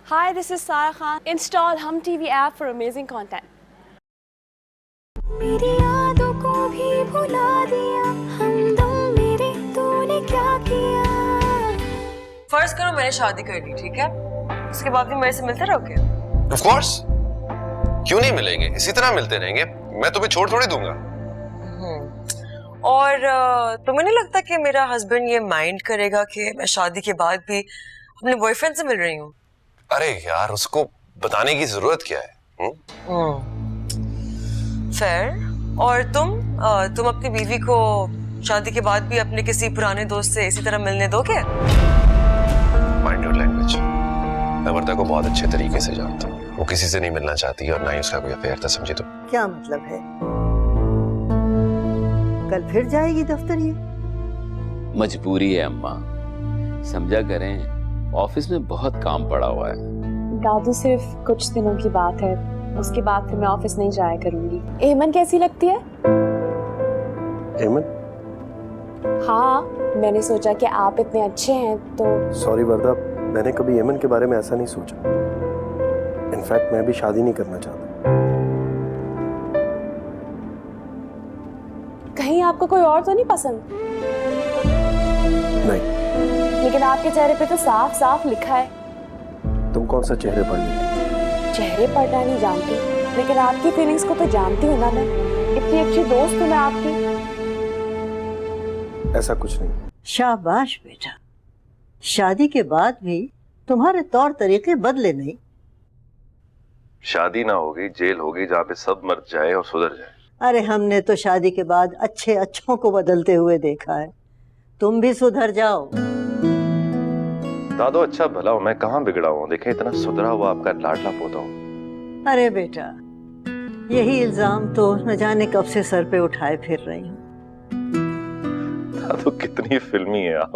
Hi, this is Sarah Khan. Install Hum TV app for amazing content. मेरी यादों को भी भुला दिया हमदम मेरे तूने क्या किया। फर्ज करो मैंने शादी कर ली, ठीक है? उसके बाद भी मेरे से मिलते रहोगे? Of course. क्यों नहीं मिलेंगे? इसी तरह मिलते रहेंगे। मैं तुम्हें छोड़ थोड़ी दूंगा। और तुम्हें नहीं लगता कि मेरा हस्बैंड ये माइंड करेगा कि मैं शादी के बाद भी अपने बॉयफ्रेंड से मिल रही हूँ? अरे यार, उसको बताने की जरूरत क्या है? फेयर। और तुम अपनी बीवी को शादी के बाद भी अपने किसी पुराने दोस्त से इसी तरह मिलने दोगे? Mind your language. मैं वर्दा को बहुत अच्छे तरीके से जानता हूँ। वो किसी से नहीं मिलना चाहती और ना ही उसका कोई अफेयर था, समझे? तो क्या मतलब है? कल फिर जाएगी दफ्तर? ये मजबूरी है अम्मा, समझा करें। ऑफिस में बहुत काम पड़ा हुआ है। दादू सिर्फ कुछ दिनों की बात है, उसके बाद फिर मैं ऑफिस नहीं जाया करूंगी। एमन कैसी लगती है? एमन? हाँ, मैंने सोचा कि आप इतने अच्छे हैं तो। सॉरी वर्दा, मैंने कभी एमन के बारे में ऐसा नहीं सोचा। इनफैक्ट मैं भी शादी नहीं करना चाहता। कहीं आपको कोई और तो नहीं पसंद? नहीं। लेकिन आपके चेहरे पे तो साफ साफ लिखा है। तुम कौन सा चेहरे पढ़ लेती? चेहरे पढ़ना नहीं जानती, लेकिन आपकी फीलिंग्स को तो जानती हूँ ना मैं। इतनी अच्छी दोस्त हूँ मैं आपकी। ऐसा कुछ नहीं। शाबाश बेटा, शादी के बाद भी तुम्हारे तौर तरीके बदले नहीं। शादी ना होगी, जेल होगी जहाँ पे सब मर जाए और सुधर जाए। अरे हमने तो शादी के बाद अच्छे अच्छों को बदलते हुए देखा है। तुम भी सुधर जाओ। दादो अच्छा भला हूँ, मैं कहाँ बिगड़ा हूँ? देखे इतना सुधरा हुआ आपका लाडला पोता हूँ। अरे बेटा, यही इल्जाम तो न जाने कब से सर पे उठाए फिर रही हूँ। दादो कितनी फिल्मी है आप।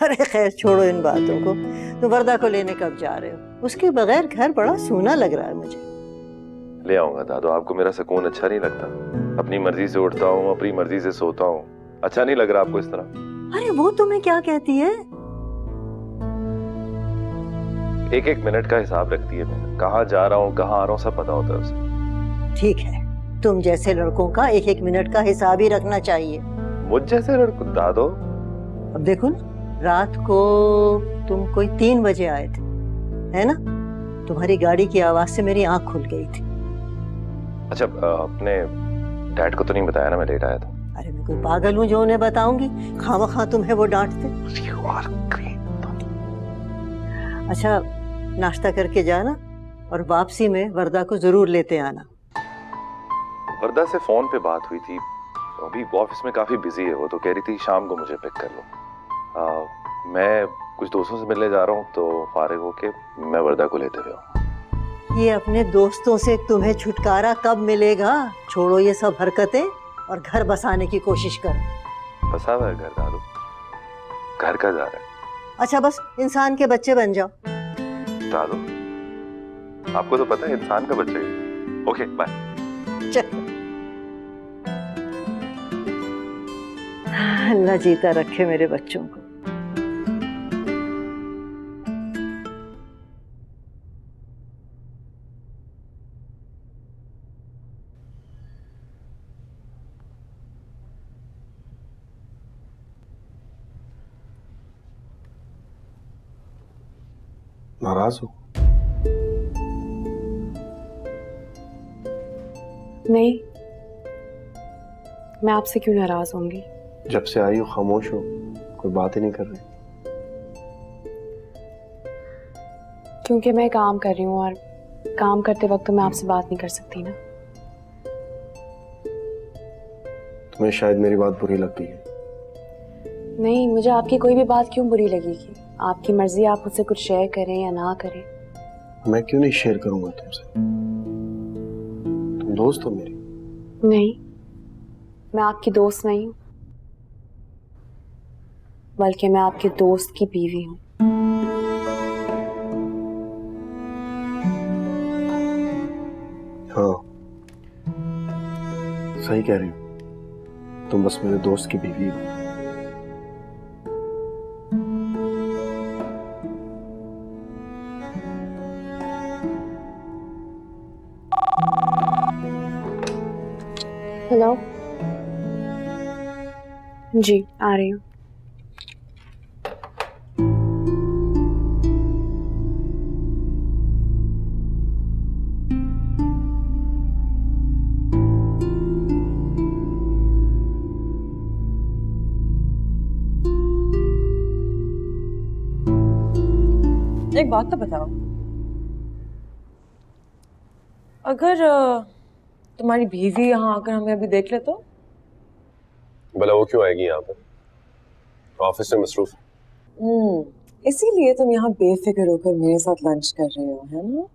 अरे खैर छोड़ो इन बातों को। तुम वर्दा को लेने कब जा रहे हो? उसके बगैर घर बड़ा सूना लग रहा है मुझे। ले आऊंगा दादो। आपको मेरा सुकून अच्छा नहीं लगता? अपनी मर्जी से उठता हूँ, अपनी मर्जी से सोता हूँ। अच्छा नहीं लग रहा आपको इस तरह? अरे वो तुम्हें क्या कहती है? एक एक मिनट का हिसाब रखती है। मैं कहाँ जा रहा हूँ, कहाँ आ रहा हूँ, सब पता होता है उसे। ठीक है, तुम जैसे लड़कों का एक एक मिनट का हिसाब ही रखना चाहिए। मुझ जैसे लड़कों? दादो अब देखो ना, रात को तुम कोई 3 बजे आए थे, है ना? तुम्हारी गाड़ी की आवाज से मेरी आंख खुल गई थी। अच्छा, अपने डैड को तो नहीं बताया ना मैं लेट आया था? अरे मैं कोई पागल हूँ जो उन्हें बताऊंगी? खामखा तुम्हें वो डांटते। अच्छा, नाश्ता करके जाना और वापसी में वर्दा को जरूर लेते आना। वर्दा से फोन पे बात हुई थी, अभी ऑफिस में काफी बिजी है वो, तो कह रही थी शाम को मुझे पिक कर लो। मैं कुछ दोस्तों से मिलने जा रहा हूँ, तो फारिग होके मैं वर्दा को लेते हुए आऊँ। ये अपने दोस्तों से तुम्हें छुटकारा कब मिलेगा? छोड़ो ये सब हरकतें और घर बसाने की कोशिश करो। बसा हुआ है घर दादू, घर का जा रहा है। अच्छा बस इंसान के बच्चे बन जाओ। दादू आपको तो पता है इंसान का बच्चा ही। Okay bye. चलो, अल्लाह जीता रखे मेरे बच्चों को। नाराज हो? नहीं, मैं आपसे क्यों नाराज होंगी? जब से आई हो खामोश हो, कोई बात ही नहीं कर रही। क्योंकि मैं काम कर रही हूँ और काम करते वक्त तो मैं आपसे बात नहीं कर सकती ना। तुम्हें शायद मेरी बात बुरी लग गई है। नहीं, मुझे आपकी कोई भी बात क्यों बुरी लगेगी? आपकी मर्जी, आप मुझसे कुछ शेयर करें या ना करें। मैं क्यों नहीं शेयर करूंगा तुमसे? तुम दोस्त हो मेरी। नहीं, मैं आपकी दोस्त नहीं हूँ, बल्कि मैं आपके दोस्त की बीवी हूँ। हाँ, सही कह रही हो। तुम बस मेरे दोस्त की बीवी हो। हेलो जी, आ रही हूँ। एक बात तो बताओ, अगर तुम्हारी बीवी यहाँ आकर हमें अभी देख ले तो? भला वो क्यों आएगी यहाँ पर? ऑफिस में मसरूफ। इसीलिए तुम यहाँ बेफिक्र होकर मेरे साथ लंच कर रहे हो, है ना?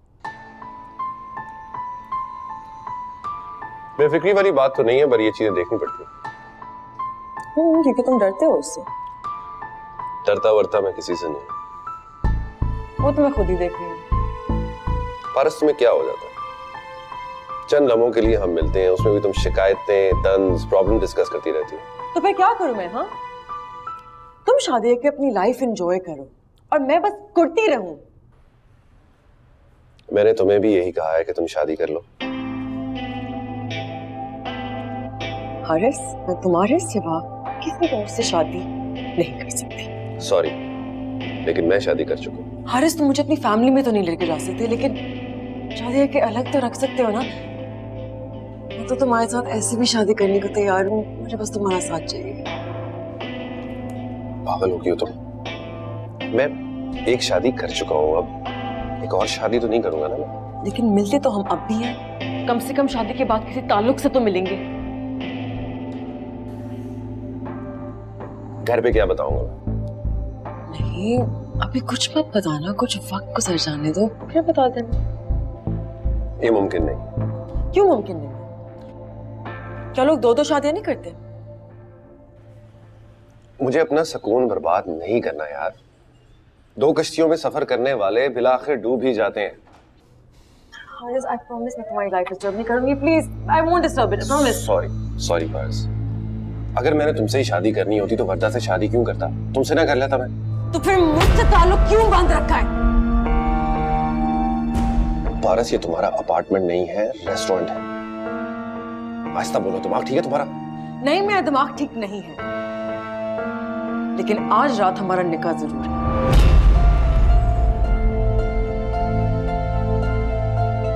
बेफिक्री वाली बात तो नहीं है, पर ये चीजें देखनी पड़ती हैं। क्योंकि तुम डरते हो उससे। डरता वरता मैं किसी से नहीं। वो तो मैं खुद ही देख रही हूँ। पारस, तुम्हें क्या हो जाता है? चंद लम्हों के लिए हम मिलते हैं, उसमें भी तुम शिकायतें, तंज, प्रॉब्लम डिस्कस करती रहती हो। तो फिर क्या करूं मैं? हाँ, तुम शादी करके अपनी लाइफ एंजॉय करो और मैं बस कुर्ती रहूं। मैंने तुम्हें भी यही कहा है कि तुम शादी कर लो। हारिस, मैं तुम्हारे सिवा किसी और से शादी नहीं कर सकती। सॉरी, लेकिन मैं शादी कर चुका हूँ। हारिस, तुम मुझे अपनी फैमिली में तो नहीं लेके जा सकते, लेकिन शादी करके अलग तो रख सकते हो ना? मैं तो तुम्हारे साथ ऐसे भी शादी करने को तैयार हूँ, मुझे बस तुम्हारा साथ चाहिए। पागल हो गई हो तुम। मैं एक शादी कर चुका हूँ, अब एक और शादी तो नहीं करूंगा ना मैं। लेकिन मिलते तो हम अब भी हैं, कम से कम शादी के बाद किसी ताल्लुक से तो मिलेंगे। घर पे क्या बताऊंगा मैं? नहीं, अभी कुछ मत बताना, कुछ वक्त गुजर जाने दो, फिर बता देना। ये मुमकिन नहीं। क्यों मुमकिन नहीं? क्या लोग दो दो शादियां नहीं करते? मुझे अपना सुकून बर्बाद नहीं करना यार। दो कश्तियों में सफर करने वाले बिलाखिर डूब ही जाते हैं। हारिस, I promise मैं तुम्हारी लाइफ डिस्टर्ब नहीं करूंगी, please. I won't disturb it, I promise। Sorry Paras. अगर मैंने तुमसे ही शादी करनी होती तो वर्दा से शादी क्यों करता? तुमसे ना कर लेता मैं? तो फिर मुझसे ताल्लुक क्यों बांध रखा है? पारस, ये तुम्हारा अपार्टमेंट नहीं है, रेस्टोरेंट है। आहिस्ता बोलो, दिमाग ठीक है तुम्हारा? नहीं, मेरा दिमाग ठीक नहीं है, लेकिन आज रात हमारा निकाह जरूर है।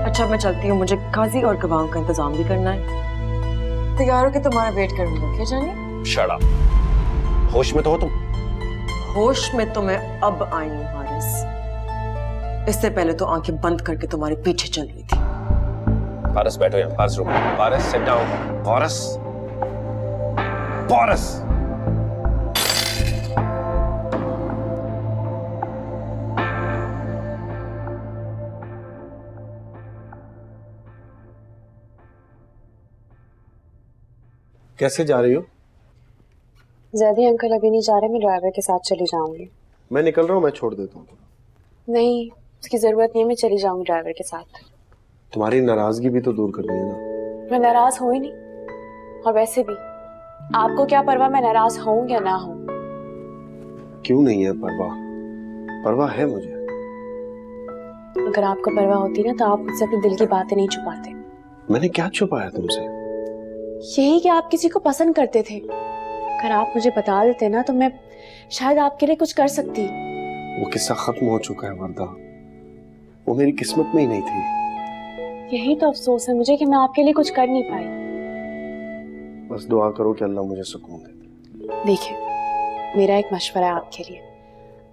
अच्छा, मैं चलती हूँ, मुझे काजी और गवाहों का इंतजाम भी करना है। तैयार हो के तुम्हारा वेट करूंगा, क्या जाने? Shut up. होश में तो हो तुम? होश में तो मैं अब आई हूँ हारिस, इससे पहले तो आंखें बंद करके तुम्हारे पीछे चल रही थी। पारस बैठो यहाँ। पारस रुको। पारस सिट डाउन। पारस, पारस। कैसे जा रही हो? जैदी अंकल अभी नहीं जा रहे, मैं ड्राइवर के साथ चली जाऊंगी। मैं निकल रहा हूँ, मैं छोड़ देता हूँ। नहीं, उसकी जरूरत नहीं है, मैं चली जाऊंगी ड्राइवर के साथ। तुम्हारी नाराजगी भी तो दूर करनी है ना। मैं नाराज हूँ ही नहीं, और वैसे भी आपको क्या परवाह मैं नाराज हूँ या ना हूँ? क्यों नहीं है परवाह? परवाह है मुझे। अगर आपको परवाह होती ना तो आप मुझसे अपने दिल की बातें नहीं छुपाते। मैंने क्या छुपाया तुमसे? यही कि आप किसी को पसंद करते थे। अगर आप मुझे बता देते ना तो मैं शायद आपके लिए कुछ कर सकती। वो किस्सा खत्म हो चुका है वर्दा, वो मेरी किस्मत में ही नहीं थी। यही तो अफसोस है मुझे कि मैं आपके लिए कुछ कर नहीं पाई। बस दुआ करो कि अल्लाह मुझे सुकून दे। देखिए, मेरा एक मशवरा है आपके लिए,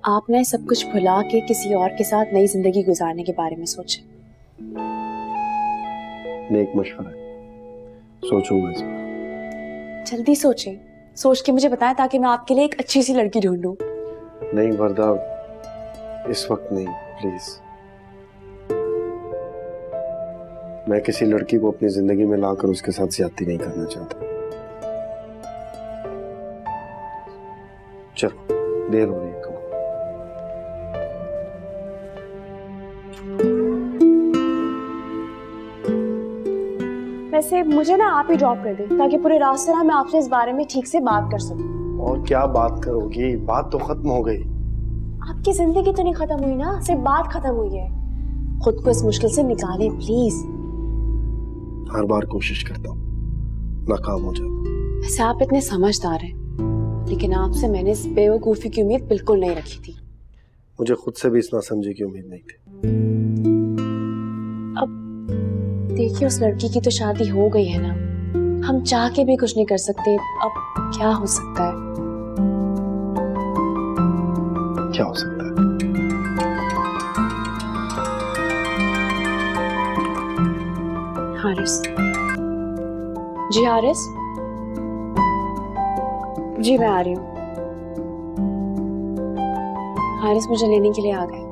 आप ना सब कुछ भुला के किसी और के साथ नई जिंदगी गुजारने के बारे में सोचें। नेक मशवरा है, सोचूंगा इस पर। जल्दी सोचें, सोच के मुझे बताएं ताकि मैं आपके लिए एक अच्छी सी लड़की ढूंढूं। नहीं वर्दा, इस वक्त नहीं, प्लीज। मैं किसी लड़की को अपनी जिंदगी में लाकर उसके साथ ज्यादती नहीं करना चाहता। चलो, देर हो रही है। वैसे मुझे ना आप ही ड्रॉप कर दें ताकि पूरे रास्ते ना मैं आपसे इस बारे में ठीक से बात कर सकूं। और क्या बात करोगी? बात तो खत्म हो गई। आपकी जिंदगी तो नहीं खत्म हुई ना, सिर्फ बात खत्म हुई है। खुद को इस मुश्किल से निकालें प्लीज। हर बार कोशिश करता हूँ, नाकाम हो जाता। वैसे आप इतने समझदार हैं, लेकिन आपसे मैंने इस बेवकूफ़ी की उम्मीद बिल्कुल नहीं रखी थी। मुझे खुद से भी इस नासमझी की उम्मीद नहीं थी। देखिए, उस लड़की की तो शादी हो गई है ना, हम चाह के भी कुछ नहीं कर सकते। अब क्या हो सकता है? क्या हो सकता है? हारिस जी, हारिस जी, मैं आ रही हूँ। हारिस मुझे लेने के लिए आ गए।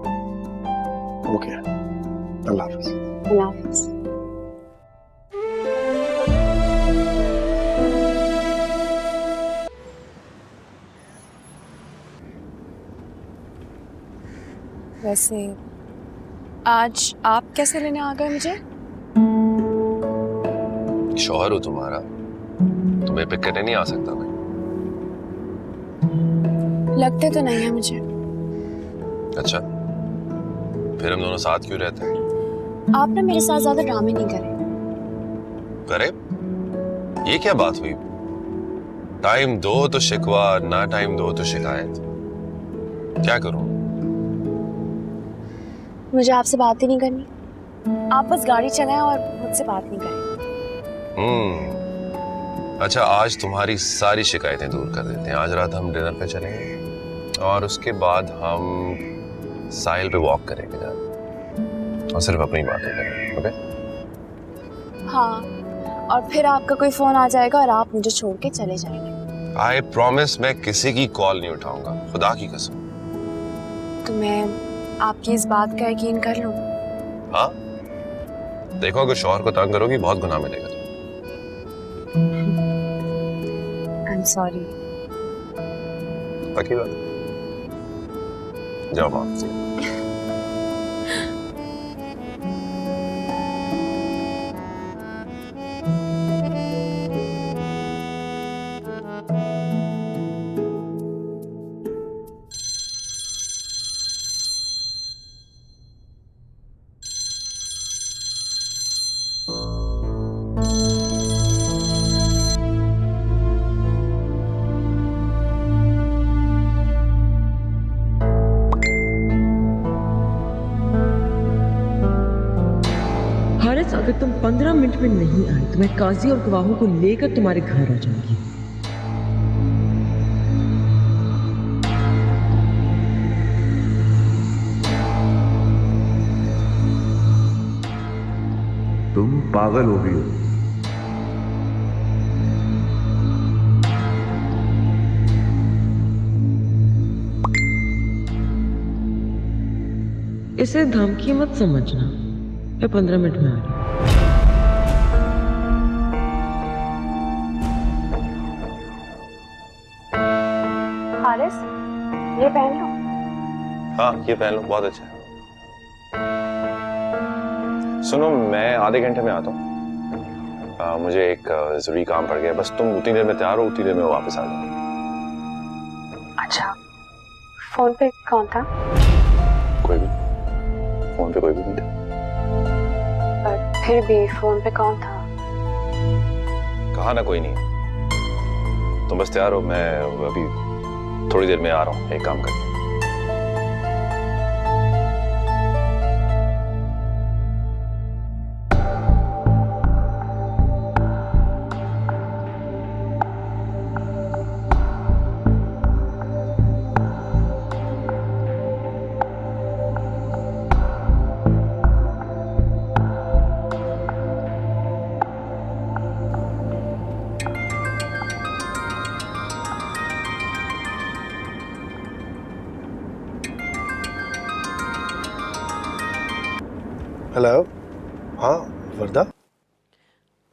ओके, अल्लाह हाफिज। अल्लाह हाफिज। वैसे आज आप कैसे लेने आ गए मुझे? शौहर हो तुम्हारा, तुम्हें पिक करने नहीं आ सकता मैं? लगते तो नहीं है मुझे। अच्छा, फिर हम दोनों साथ क्यों रहते हैं? आप ना मेरे साथ ज्यादा ड्रामे नहीं करें। करे? ये क्या बात हुई? टाइम दो तो शिकवा, ना टाइम दो तो शिकायत। क्या करूं? मुझे आपसे बात ही नहीं करनी। आप बस गाड़ी चलाएं और मुझसे बात नहीं करें। अच्छा, आज तुम्हारी सारी शिकायतें दूर कर देते हैं। आज रात हम डिनर पे चलेंगे और उसके बाद हम साहिल पे वॉक करेंगे और सिर्फ अपनी बातें करेंगे। ओके? हाँ, और फिर आपका कोई फोन आ जाएगा और आप मुझे छोड़ के चले जाएंगे। आई प्रॉमिस मैं किसी की कॉल नहीं उठाऊंगा, खुदा की कसम। तो मैं आपकी इस बात का यकीन कर लूं? हाँ, देखो अगर शौहर को तंग करोगी बहुत गुनाह मिलेगा। I am sorry. पक्की बात? जाओ माफ से। हारिस, अगर तुम 15 मिनट में नहीं आए तो मैं काजी और गवाहों को लेकर तुम्हारे घर आ जाऊंगी। तुम पागल हो गई हो। इसे धमकी मत समझना। मैं 15 मिनट में आ रही हूँ। हारिस, ये पहन लो। हाँ, ये पहन लो, बहुत अच्छा है। सुनो, मैं आधे घंटे में आता हूँ। मुझे एक जरूरी काम पड़ गया, बस तुम उतनी देर में तैयार हो, उतनी देर में वापस आ जाओ। अच्छा, फोन पे कौन था? कोई भी, फोन पे कोई भी नहीं था। पर फिर भी फोन पे कौन था? कहा ना कोई नहीं। तुम बस तैयार हो, मैं अभी थोड़ी देर में आ रहा हूँ एक काम करके। हेलो, हाँ वर्दा।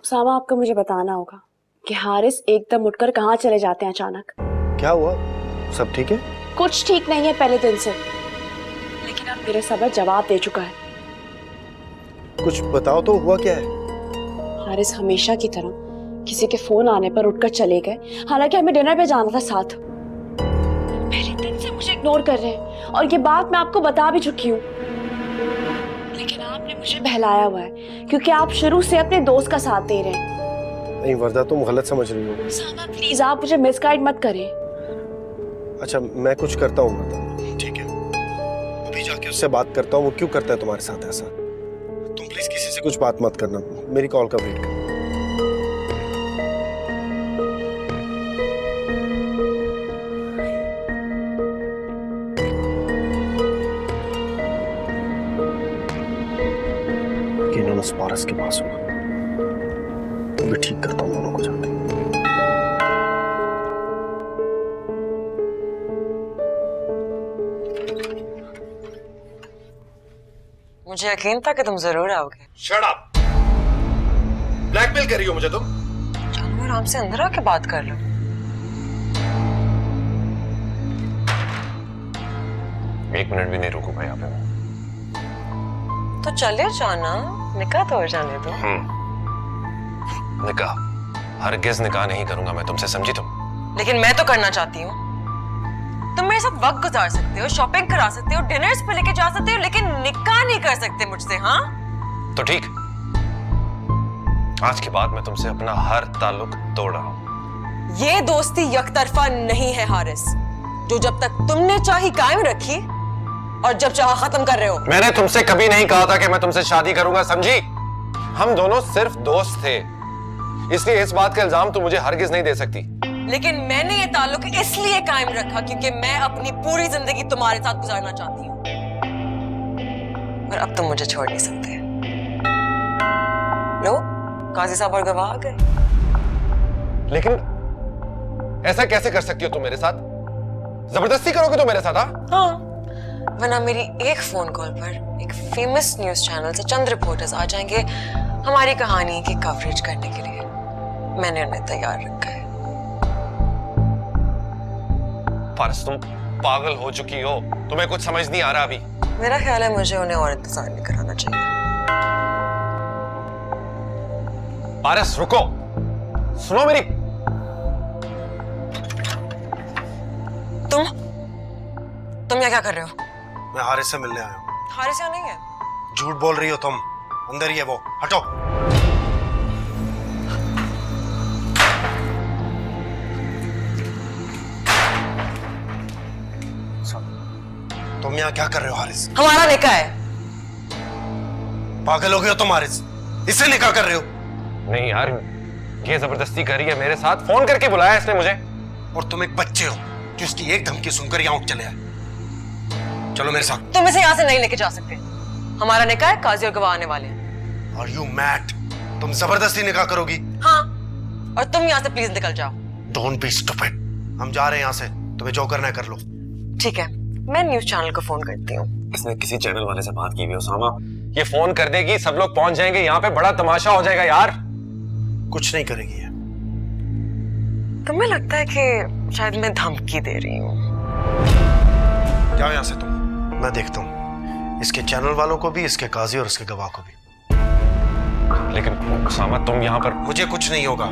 उसामा, आपको मुझे बताना होगा कि हारिस एकदम उठकर कहाँ चले जाते हैं अचानक। क्या हुआ? सब ठीक है? कुछ ठीक नहीं है पहले दिन से, लेकिन अब मेरा सबर जवाब दे चुका है। कुछ बताओ तो, हुआ क्या है? हारिस हमेशा की तरह किसी के फोन आने पर उठकर चले गए, हालांकि हमें डिनर पे जाना था साथ। पहले दिन से मुझे इग्नोर कर रहे हैं और ये बात मैं आपको बता भी चुकी हूँ, लेकिन आपने मुझे बहलाया हुआ है क्योंकि आप शुरू से अपने दोस्त का साथ दे रहे हैं। नहीं वर्दा, तुम गलत समझ रही हो। सामा प्लीज आप मुझे मिसगाइड मत करें। अच्छा मैं कुछ करता हूँ वर्दा, ठीक है? अभी जाके उससे बात करता हूँ, वो क्यों करता है तुम्हारे साथ ऐसा। तुम प्लीज किसी से कुछ बात मत करना, मेरी कॉल का वेट करो। उस पारस के पास होगा, तो मैं ठीक करता हूँ दोनों को जाके। मुझे यकीन था कि तुम जरूर आओगे। Shut up! ब्लैकमेल कर रही हो मुझे तुम? चलो आराम से अंदर आके बात कर लो। एक मिनट भी नहीं रुकूंगा यहाँ पे। तो चले जाना, निकाह तो हो जाने दो। निकाह? हरगिज निकाह नहीं करूंगा मैं तुमसे, समझी तुम? लेकिन मैं तो करना चाहती हूँ। तुम मेरे साथ वक्त गुजार सकते हो, शॉपिंग करा सकते हो, डिनर्स पे लेके जा सकते हो, लेकिन निकाह नहीं कर सकते मुझसे। हाँ तो ठीक, आज के बाद मैं तुमसे अपना हर ताल्लुक तोड़ रहा हूँ। ये दोस्ती यकतरफा नहीं है हारिस, जो जब तक तुमने चाही कायम रखी और जब चाहा खत्म कर रहे हो। मैंने तुमसे कभी नहीं कहा था कि मैं तुमसे शादी करूंगा, समझी? हम दोनों सिर्फ दोस्त थे, इसलिए इस बात का इल्जाम तुम मुझे हरगिज नहीं दे सकती। लेकिन मैंने ये ताल्लुक इसलिए कायम रखा क्योंकि मैं अपनी पूरी जिंदगी तुम्हारे साथ गुजारना चाहती हूँ, और अब तुम मुझे छोड़ नहीं सकते। लो, काजी साहब और गवाह आ गए। लेकिन ऐसा कैसे कर सकती हो तुम मेरे साथ? जबरदस्ती करोगे तुम मेरे साथ? हाँ, वरना मेरी एक फोन कॉल पर एक फेमस न्यूज चैनल से चंद रिपोर्टर्स आ जाएंगे हमारी कहानी की कवरेज करने के लिए। मैंने उन्हें तैयार रखा है। पारस, तुम पागल हो चुकी हो, तुम्हें कुछ समझ नहीं आ रहा अभी। मेरा ख्याल है मुझे उन्हें और इंतजार नहीं कराना चाहिए। पारस रुको, सुनो मेरी। तुम यहाँ क्या कर रहे हो? मैं हारिस से मिलने आया हूँ। हारिस यहाँ नहीं है। झूठ बोल रही हो तुम, अंदर ही है वो, हटो। तुम यहाँ क्या कर रहे हो हारिस? हमारा निकाह है। पागल हो गए हो तुम हारिस? इससे निकाह कर रहे हो? नहीं यार, ये जबरदस्ती कर रही है मेरे साथ, फोन करके बुलाया इसने मुझे। और तुम एक बच्चे हो जो इसकी एक धमकी सुनकर यहाँ उठ चले आए। चलो मेरे साथ। तुम इसे यहाँ से नहीं लेके जा सकते। हमारा निकाह है, काजी और गवाह आने वाले हैं। Are you mad? तुम जबरदस्ती निकाह करोगी? हाँ, और तुम यहाँ से प्लीज निकल जाओ। Don't be stupid. हम जा रहे हैं यहाँ से, तुम्हें जो करना है कर लो। ठीक है, मैं न्यूज चैनल को फोन करती हूँ। इसने किसी चैनल वाले से बात की हुई है उसामा, ये फोन कर देगी, सब लोग पहुंच जाएंगे, यहाँ पे बड़ा तमाशा हो जाएगा यार। कुछ नहीं करेगी ये। तुम्हें लगता है कि शायद मैं धमकी दे रही हूँ? जाओ यहाँ से तुम, मैं देखता हूँ इसके चैनल वालों को भी, इसके काजी और इसके गवाह को भी। लेकिन उसामा तुम यहाँ पर। मुझे कुछ नहीं होगा,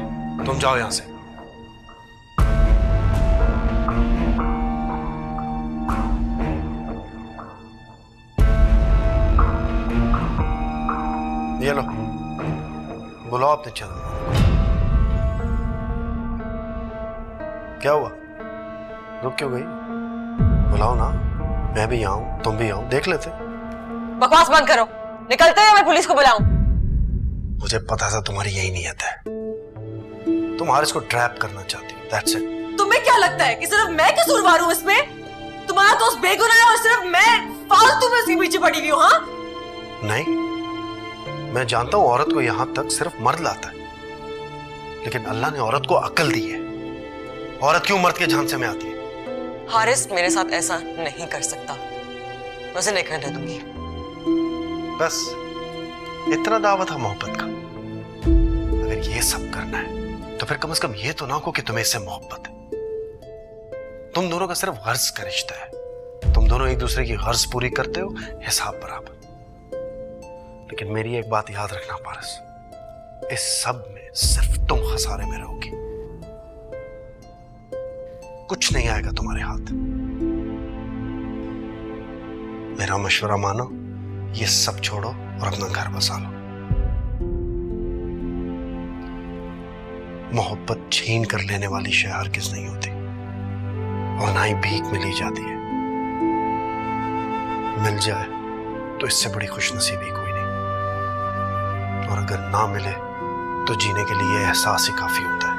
तुम जाओ यहाँ से। ये लो, बुलाओ अपने चैनल वालों को। क्या हुआ, रुक क्यों गई? बुलाओ ना, मैं भी आऊं, तुम भी आओ, देख लेते। बकवास बंद करो, निकलते हैं, मैं पुलिस को बुलाऊं? मुझे पता था तुम्हारी यही नीयत है, तुम हारिस को ट्रैप करना चाहती हो, दैट्स इट। तुम्हें क्या लगता है कि सिर्फ मैं कसूरवार हूं इसमें? तुम्हारा दोस्त बेगुनाह है और सिर्फ मैं फालतू में उसके पीछे पड़ी हुई हूं? हाँ नहीं, मैं जानता हूं औरत को यहां तक सिर्फ मर्द लाता है, लेकिन अल्लाह ने औरत को अक्ल दी है। औरत क्यों मर्द के झांसे में आती है? हारिस मेरे साथ ऐसा नहीं कर सकता, मैं उसे नहीं करने दूंगी। बस इतना दावा था मोहब्बत का। अगर ये सब करना है तो फिर कम से कम ये तो ना हो कि तुम्हें इससे मोहब्बत है। तुम दोनों का सिर्फ गर्ज का रिश्ता है, तुम दोनों एक दूसरे की गर्ज पूरी करते हो, हिसाब बराबर। लेकिन मेरी एक बात याद रखना पारस, इस सब में सिर्फ तुम खसारे में रहोगी, कुछ नहीं आएगा तुम्हारे हाथ। मेरा मशवरा मानो, ये सब छोड़ो और अपना घर बसा लो। मोहब्बत छीन कर लेने वाली शय हरगिज़ नहीं होती, और ना ही भीख में ली जाती है। मिल जाए तो इससे बड़ी खुशनसीबी कोई नहीं, और अगर ना मिले तो जीने के लिए यह एहसास ही काफी होता है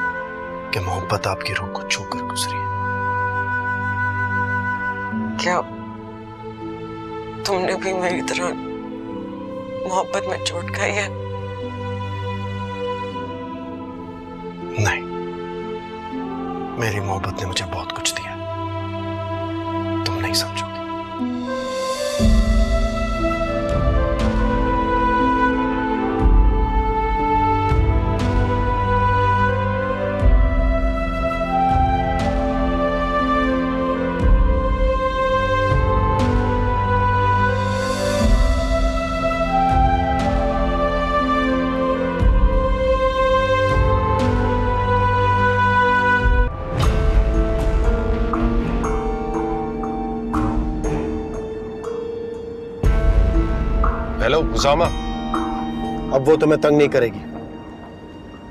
कि मोहब्बत आपकी रूह को छू कर गुजरी है। क्या तुमने भी मेरी तरह मोहब्बत में चोट खाई है? नहीं, मेरी मोहब्बत ने मुझे बहुत कुछ दिया, तुम नहीं समझोगे। हेलो उसामा। अब वो तुम्हें तंग नहीं करेगी।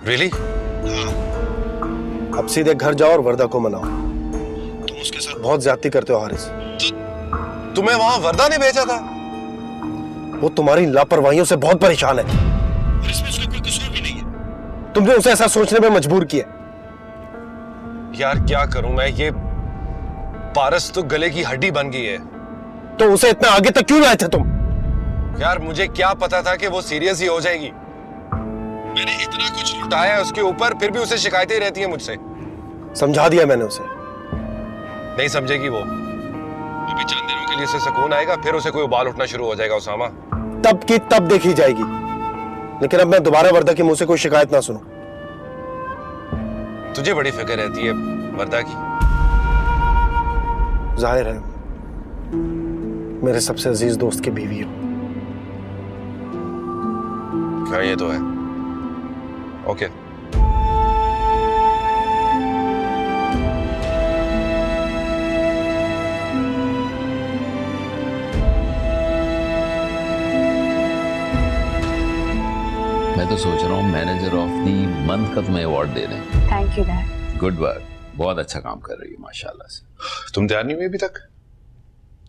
रियली? अब सीधे घर जाओ और वर्दा को मनाओ। तुम उसके साथ बहुत ज्यादती करते हो हारिस। तुम्हें वहां वर्दा ने भेजा था? वो तुम्हारी लापरवाहियों से बहुत परेशान है, और इसमें उसका कोई कसूर भी नहीं है। तुमने उसे ऐसा सोचने में मजबूर किया। यार क्या करूं मैं, ये पारस तो गले की हड्डी बन गई है। तो उसे इतना आगे तक क्यों लाए थे तुम? यार मुझे क्या पता था कि वो सीरियस ही हो जाएगी। मैंने इतना कुछ लुटाया उसके ऊपर, फिर भी उसे शिकायतें रहती हैं मुझसे। समझा दिया मैंने उसे। नहीं समझेगी वो। अभी चंद दिनों के लिए उसे सुकून आएगा, फिर उसे कोई उबाल उठना शुरू हो जाएगा उसामा। तब की तब देखी जाएगी, लेकिन अब मैं दोबारा वर्दा के मुंह से कोई शिकायत ना सुनूं। तुझे बड़ी फिक्र रहती है वर्दा की। जाहिर है, मेरे सबसे अजीज दोस्त की बीवी हो। क्या ये तो है। ओके। मैं तो सोच रहा हूँ मैनेजर ऑफ द मंथ का तुम्हें अवार्ड दे दें। Thank you dad. Good work, बहुत अच्छा काम कर रही है माशाल्लाह से। तुम तैयार नहीं हुई अभी तक?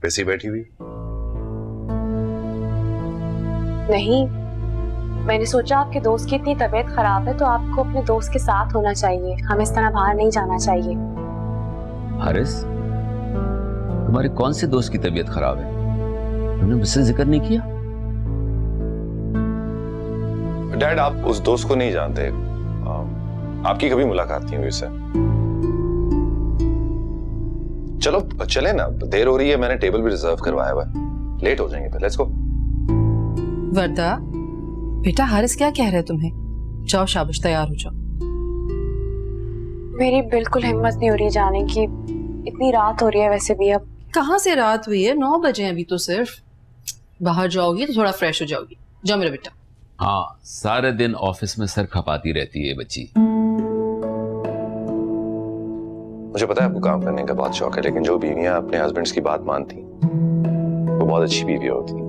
वैसे ही बैठी हुई? नहीं, मैंने सोचा आपके दोस्त की इतनी तबीयत खराब है तो आपको अपने दोस्त के साथ होना चाहिए, हमें इस तरह बाहर नहीं जाना चाहिए। हारिस, तुम्हारे कौन से दोस्त की तबीयत खराब है? तुमने मुझसे जिक्र नहीं किया? डैड आप उस दोस्त को नहीं जानते। आपकी कभी मुलाकात नहीं हुई उससे। चलो चले ना, देर हो रही है, मैंने टेबल भी रिजर्व करवाया हुआ है, लेट हो जाएंगे फिर। Let's go. वर्दा बेटा, हारिस क्या कह रहे हैं तुम्हें? जाओ शाबाश, तैयार हो जाओ। मेरी बिल्कुल हिम्मत नहीं हो रही जाने की, इतनी रात हो रही है वैसे भी। अब कहाँ से रात हुई है? 9 बजे हैं अभी तो सिर्फ। बाहर जाओगी तो थोड़ा फ्रेश हो जाओगी। जाओ मेरा बेटा। हाँ, सारे दिन ऑफिस में सर खपाती रहती है बच्ची। मुझे पता है आपको काम करने का बहुत शौक है, लेकिन जो बीवियां अपने हस्बैंड्स की बात मानती वो बहुत अच्छी बीवी होती।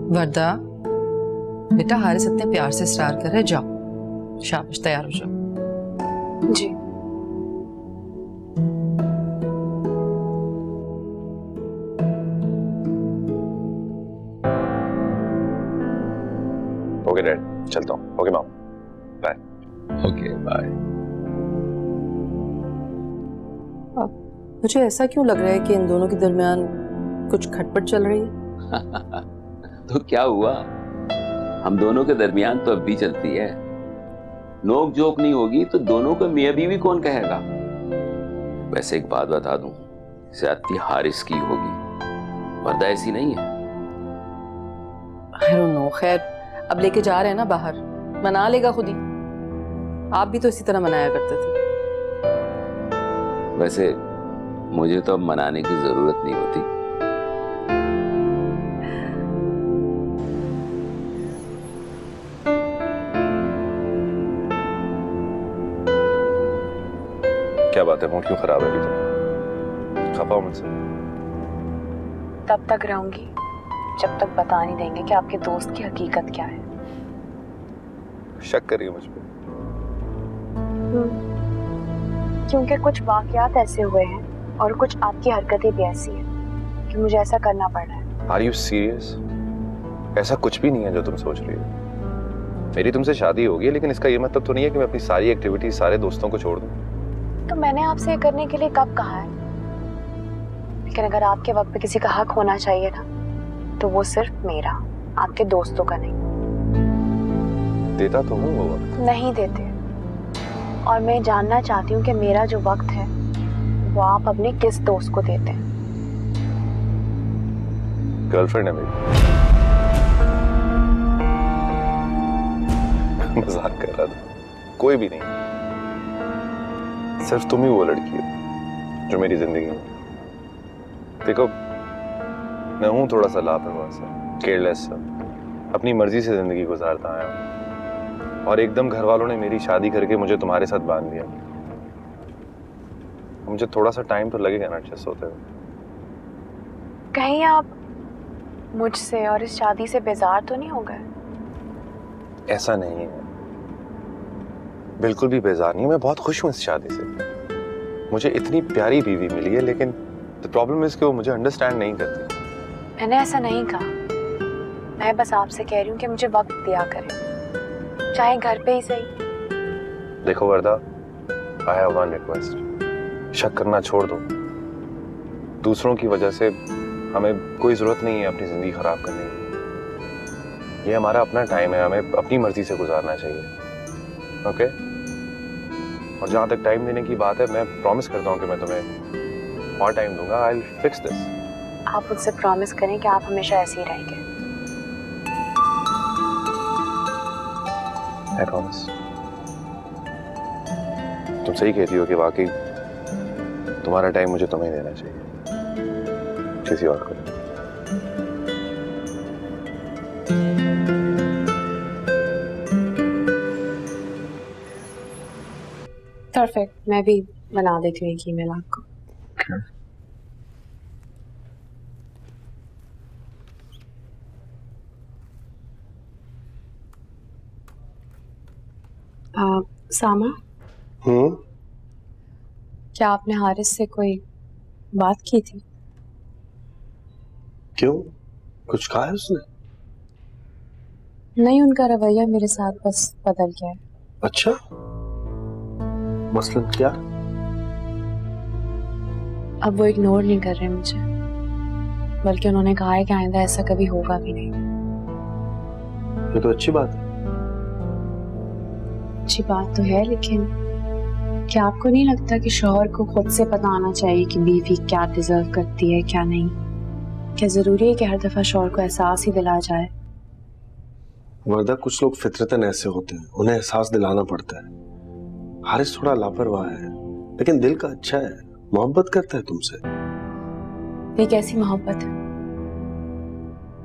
वर्दा बेटा, हारिस इतने प्यार से इस्रार कर रहे, जाओ शाबाश, तैयार हो जाओ। जी। ओके डैड, चलता हूँ। Okay mom, bye. Okay bye. मुझे ऐसा क्यों लग रहा है कि इन दोनों के दरमियान कुछ खटपट चल रही है? तो क्या हुआ, हम दोनों के दरमियान तो अब भी चलती है। नोक जोक नहीं होगी तो दोनों को मियां बीवी कौन कहेगा। वैसे एक बात बता दूं, ज्यादती हारिस की होगी, वर्दा ऐसी नहीं है। I don't know, खैर अब लेके जा रहे हैं ना बाहर, मना लेगा खुद ही। आप भी तो इसी तरह मनाया करते थे। वैसे मुझे तो अब मनाने की जरूरत नहीं होती। क्या बात है, मूड क्यों खराब है अभी तो? खफा हो मुझसे? तब तक रहूंगी जब तक बता नहीं देंगे कि आपके दोस्त की हकीकत क्या है। शक कर रही हो मुझ पे? क्योंकि कुछ वाकयात ऐसे हुए हैं और कुछ आपकी हरकतें भी ऐसी हैं कि मुझे ऐसा करना पड़ रहा है। Are you serious? ऐसा कुछ भी नहीं है जो तुम सोच रही हो। मेरी तुमसे शादी होगी, लेकिन इसका ये मतलब तो नहीं है कि मैं अपनी सारी एक्टिविटी सारे दोस्तों को छोड़ दूं। तो मैंने आपसे ये करने के लिए कब कहा है? लेकिन अगर आपके वक्त पे किसी का हक होना चाहिए ना, तो वो सिर्फ मेरा, आपके दोस्तों का नहीं। देता तो हूँ वो वक्त। नहीं देते। और मैं जानना चाहती हूँ कि मेरा जो वक्त है वो आप अपने किस दोस्त को देते हैं? गर्लफ्रेंड है मेरी। मजाक कर रहा था, कोई भी नहीं। सिर्फ तुम ही वो लड़की हो जो मेरी जिंदगी में। देखो, मैं हूं थोड़ा सा लापरवाह सा, केयरलेस सा, अपनी मर्जी से जिंदगी गुजारता आया हूं, और एकदम घर वालों ने मेरी शादी करके मुझे तुम्हारे साथ बांध दिया। मुझे थोड़ा सा टाइम तो लगेगा ना एडजस्ट होते हुए। कहीं आप मुझसे और इस शादी से बेजार तो नहीं हो गए? ऐसा नहीं है, बिल्कुल भी बेजार नहीं हूं। मैं बहुत खुश हूं इस शादी से। मुझे इतनी प्यारी बीवी मिली है, लेकिन द प्रॉब्लम इज कि वो मुझे अंडरस्टैंड नहीं करती। मैंने ऐसा नहीं कहा। मैं बस आपसे कह रही हूँ कि मुझे वक्त दिया करें, चाहे घर पे ही सही। देखो वर्दा, आई हैव वन रिक्वेस्ट। शक करना छोड़ दो। दूसरों की वजह से हमें कोई जरूरत नहीं है अपनी जिंदगी खराब करने की। ये हमारा अपना टाइम है, हमें अपनी मर्जी से गुजारना चाहिए। ओके? और जहां तक टाइम देने की बात है, मैं प्रॉमिस करता हूँ कि मैं तुम्हें और टाइम दूंगा। I will fix this. आप मुझसे प्रॉमिस करें कि आप हमेशा ऐसे ही रहेंगे। I promise. तुम सही कहती हो कि वाकई तुम्हारा टाइम मुझे तुम्हें देना चाहिए, किसी और को। परफेक्ट। मैं भी बना देती हूँ एक ईमेल आपको। सामा, क्या आपने हारिस से कोई बात की थी? क्यों, कुछ कहा है उसने? नहीं, उनका रवैया मेरे साथ बस बदल गया है। अच्छा, मसलन क्या? अब वो इग्नोर नहीं कर रहे मुझे, बल्कि उन्होंने कहा है कि आइंदा ऐसा कभी होगा भी नहीं। ये तो अच्छी बात है। अच्छी बात तो है, लेकिन क्या आपको नहीं लगता कि शौहर को खुद से पता आना चाहिए कि बीवी क्या डिजर्व करती है, क्या नहीं? क्या जरूरी है कि हर दफा शौहर को एहसास ही दिला जाए? वर्दा, कुछ लोग फितरतन ऐसे होते हैं, उन्हें एहसास दिलाना पड़ता है। हारिस थोड़ा लापरवाह है, लेकिन दिल का अच्छा है, मोहब्बत करता है तुमसे। ये कैसी मोहब्बत है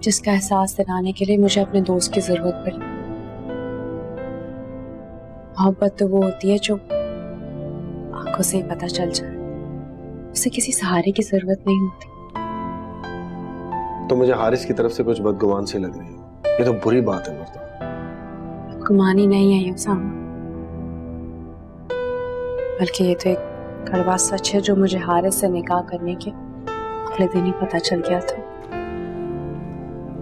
जिसका एहसास दिलाने के लिए मुझे अपने दोस्त की जरूरत पड़ी? मोहब्बत तो वो होती है जो आंखों से ही पता चल जाए, उसे किसी सहारे की जरूरत नहीं होती। तो मुझे हारिस की तरफ से कुछ बदगुमान से लग रही है। ये तो बुरी बात है वर्दा। गुमानी नहीं है ये सामा, बल्कि ये तो एक कड़वा सच है जो मुझे हारिस से निकाह करने के अगले दिन ही पता चल गया था।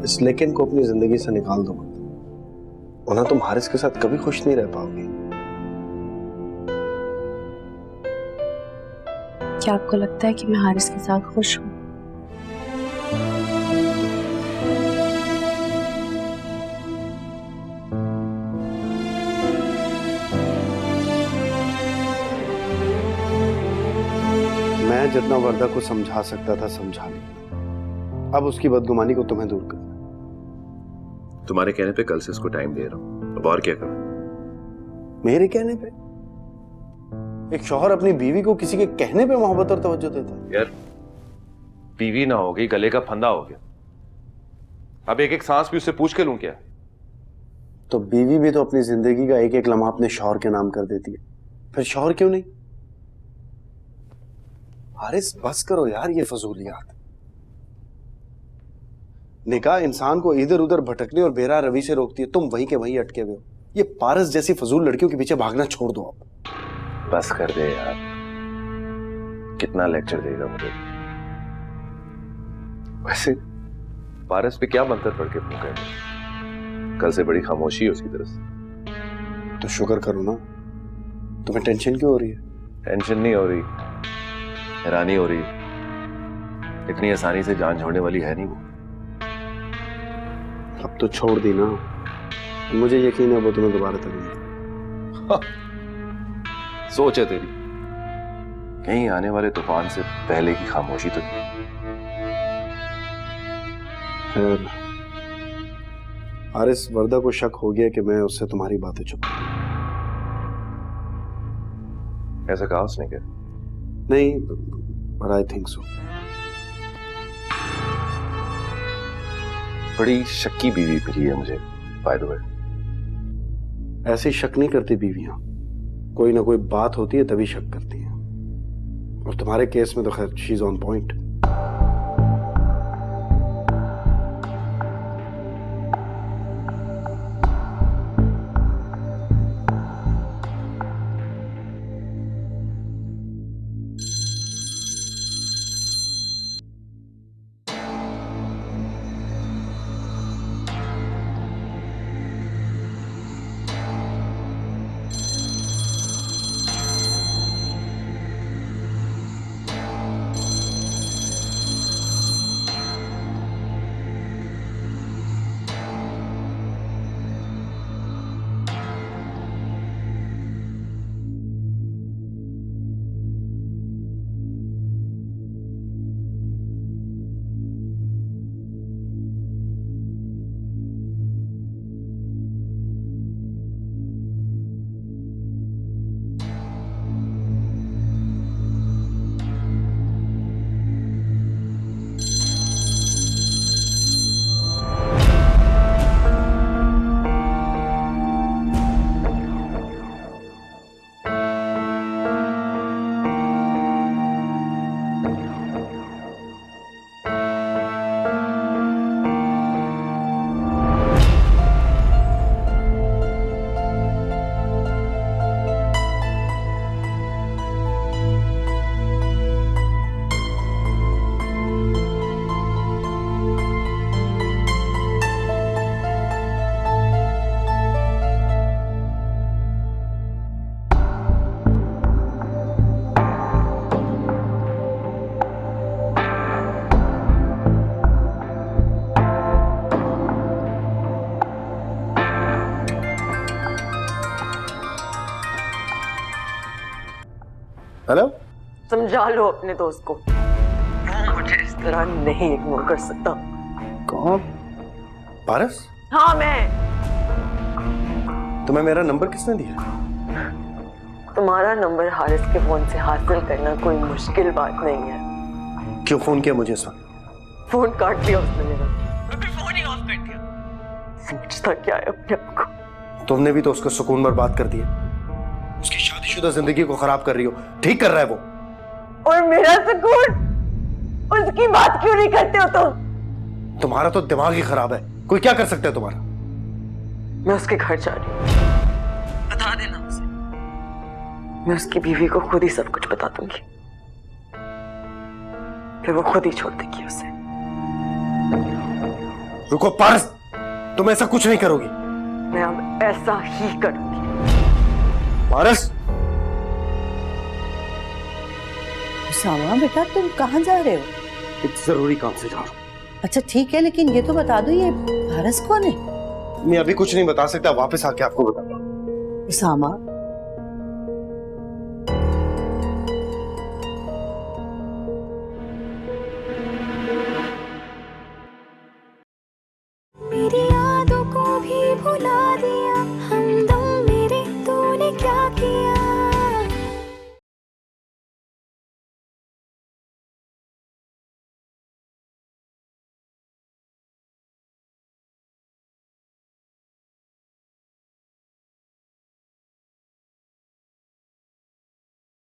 इस लेकिन को अपनी जिंदगी से निकाल दो, वरना तुम हारिस के साथ कभी खुश नहीं रह पाओगी। क्या आपको लगता है कि मैं हारिस के साथ खुश हूँ? मैं जितना वर्दा को समझा सकता था समझा लिया। अब उसकी बदगुमानी को तुम्हें दूर करना। तुम्हारे कहने पे कल से इसको टाइम दे रहा हूँ, अब और क्या करूँ? मेरे कहने पे? एक शौहर अपनी बीवी को किसी के कहने पे मोहब्बत और तवज्जो देता है? यार, बीवी ना हो गई, गले का फंदा हो गया। अब एक एक सांस भी उससे पूछ के लूं क्या? तो बीवी भी तो अपनी जिंदगी का एक एक लम्हा अपने शौहर के नाम कर देती है, फिर शौहर क्यों नहीं? हारिस, बस करो यार ये फजूलियात। निकाह इंसान को इधर उधर भटकने और बेराह रवी से रोकती है, तुम वहीं के वहीं अटके हुए हो। ये पारस जैसी फजूल लड़कियों के पीछे भागना छोड़ दो आप। बस कर दे यार, कितना लेक्चर देगा मुझे। वैसे पारस पे क्या मंत्र पढ़ के फूंका है? कल से बड़ी खामोशी है उसकी तरफ से। तो शुक्र करो ना, तुम्हें टेंशन क्यों हो रही है? टेंशन नहीं हो रही, हैरानी हो रही। इतनी आसानी से जान छोड़ने वाली है नहीं वो। अब तो छोड़ दी ना, मुझे यकीन है वो तुम्हें दोबारा तक नहीं। सोच है तेरी, कहीं आने वाले तूफान से पहले की खामोशी तो नहीं। खैर, हारिस वर्दा को शक हो गया कि मैं उससे तुम्हारी बातें छुपा। ऐसा कहा उसने क्या? नहीं, but I think so। बड़ी शक्की बीवी मिली है मुझे, बाय द वे। ऐसे शक नहीं करती बीवियां, कोई ना कोई बात होती है तभी शक करती हैं। और तुम्हारे केस में तो खैर she is on point. Hello, समझा लो अपने दोस्त को, वो मुझे इस तरह नहीं इग्नोर कर सकता। कौन? पारस? हाँ मैं। तुम्हें मेरा नंबर किसने दिया? तुम्हारा नंबर हारिस के फोन से हासिल करना कोई मुश्किल बात नहीं है। क्यों फोन किया मुझे इस वक्त? फोन काट दिया उसने मेरा, फिर फोन ही ऑफ कर दिया। समझता क्या है अपने आप को? तुमने भी तो उसका सुकून बर्बाद कर दिया। उसकी शादीशुदा जिंदगी को खराब कर रही हो। ठीक कर रहा है वो। और मेरा सुकून, उसकी बात क्यों नहीं करते हो तुम? तुम्हारा तो दिमाग ही खराब है, कोई क्या कर सकता है तुम्हारा? मैं उसके घर जा रही हूँ, बता देना उसे। मैं उसकी बीवी को खुद ही सब कुछ बता दूंगी, फिर वो खुद ही छोड़ देगी उसे। रुको पारस, तुम ऐसा कुछ नहीं करोगी। मैं अब ऐसा ही करूंगी। पारस! उसामा बेटा, तुम कहाँ जा रहे हो? एक जरूरी काम से जा रहा हूँ। अच्छा ठीक है, लेकिन ये तो बता दो, ये पारस कौन है? मैं अभी कुछ नहीं बता सकता, वापस आके आपको बताता हूँ। उसामा,